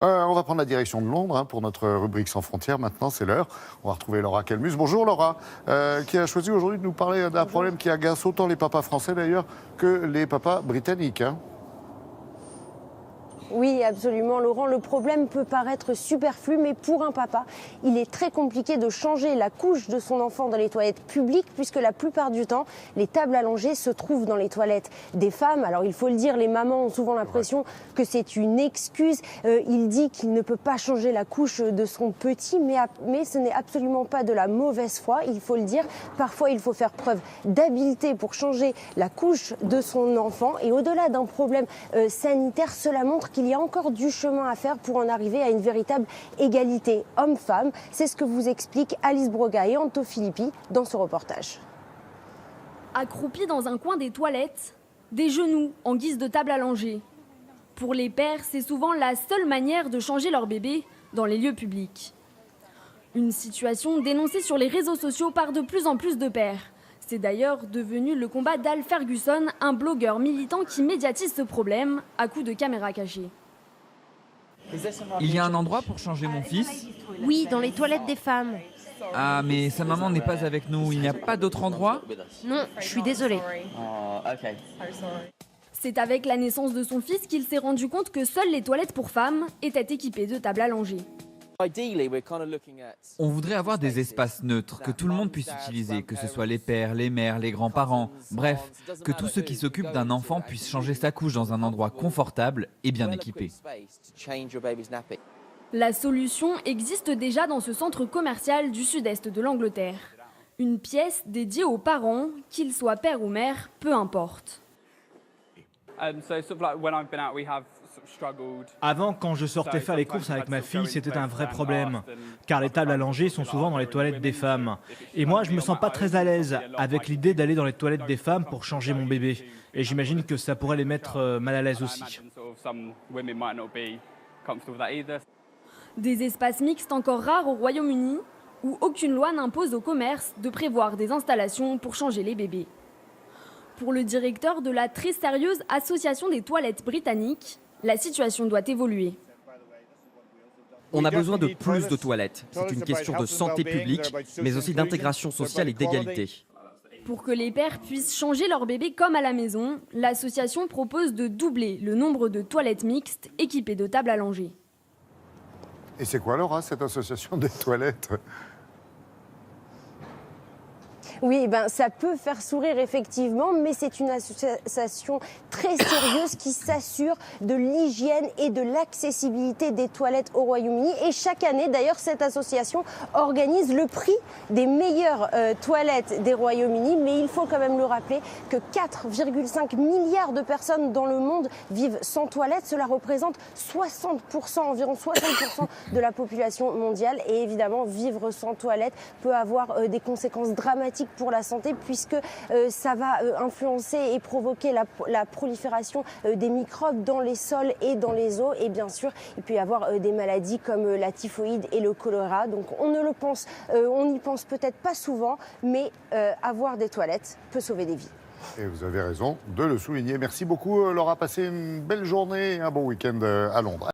On va prendre la direction de Londres pour notre rubrique Sans frontières. Maintenant, c'est l'heure. On va retrouver Laura Kelmus. Bonjour Laura, qui a choisi aujourd'hui de nous parler d'un problème qui agace autant les papas français d'ailleurs que les papas britanniques. Oui, absolument, Laurent. Le problème peut paraître superflu, mais pour un papa, il est très compliqué de changer la couche de son enfant dans les toilettes publiques, puisque la plupart du temps, les tables allongées se trouvent dans les toilettes des femmes. Alors, il faut le dire, les mamans ont souvent l'impression que c'est une excuse. Il dit qu'il ne peut pas changer la couche de son petit, mais ce n'est absolument pas de la mauvaise foi, il faut le dire. Parfois, il faut faire preuve d'habileté pour changer la couche de son enfant. Et au-delà d'un problème sanitaire, cela montre qu'il y a encore du chemin à faire pour en arriver à une véritable égalité homme-femme. C'est ce que vous expliquent Alice Broga et Anto Filippi dans ce reportage. Accroupis dans un coin des toilettes, des genoux en guise de table allongée. Pour les pères, c'est souvent la seule manière de changer leur bébé dans les lieux publics. Une situation dénoncée sur les réseaux sociaux par de plus en plus de pères. C'est d'ailleurs devenu le combat d'Al Ferguson, un blogueur militant qui médiatise ce problème à coups de caméra cachée. Il y a un endroit pour changer mon fils? Oui, dans les toilettes des femmes. Ah, mais sa maman n'est pas avec nous, il n'y a pas d'autre endroit? Non, je suis désolée. C'est avec la naissance de son fils qu'il s'est rendu compte que seules les toilettes pour femmes étaient équipées de tables allongées. On voudrait avoir des espaces neutres, que tout le monde puisse utiliser, que ce soit les pères, les mères, les grands-parents, bref, que tous ceux qui s'occupent d'un enfant puissent changer sa couche dans un endroit confortable et bien équipé. La solution existe déjà dans ce centre commercial du sud-est de l'Angleterre. Une pièce dédiée aux parents, qu'ils soient père ou mère, peu importe. Avant, quand je sortais faire les courses avec ma fille, c'était un vrai problème, car les tables allongées sont souvent dans les toilettes des femmes. Et moi, je me sens pas très à l'aise avec l'idée d'aller dans les toilettes des femmes pour changer mon bébé. Et j'imagine que ça pourrait les mettre mal à l'aise aussi. Des espaces mixtes encore rares au Royaume-Uni, où aucune loi n'impose au commerce de prévoir des installations pour changer les bébés. Pour le directeur de la très sérieuse Association des toilettes britanniques, la situation doit évoluer. On a besoin de plus de toilettes. C'est une question de santé publique, mais aussi d'intégration sociale et d'égalité. Pour que les pères puissent changer leur bébé comme à la maison, l'association propose de doubler le nombre de toilettes mixtes équipées de tables allongées. Et c'est quoi, Laura, cette association des toilettes ? Oui, ça peut faire sourire effectivement, mais c'est une association très sérieuse qui s'assure de l'hygiène et de l'accessibilité des toilettes au Royaume-Uni. Et chaque année, d'ailleurs, cette association organise le prix des meilleures toilettes des Royaumes-Unis. Mais il faut quand même le rappeler que 4,5 milliards de personnes dans le monde vivent sans toilette. Cela représente 60%, environ 60% de la population mondiale. Et évidemment, vivre sans toilette peut avoir des conséquences dramatiques pour la santé, puisque ça va influencer et provoquer la prolifération des microbes dans les sols et dans les eaux. Et bien sûr, il peut y avoir des maladies comme la typhoïde et le choléra. Donc on n'y pense peut-être pas souvent, mais avoir des toilettes peut sauver des vies. Et vous avez raison de le souligner. Merci beaucoup, Laura. Passez une belle journée et un bon week-end à Londres.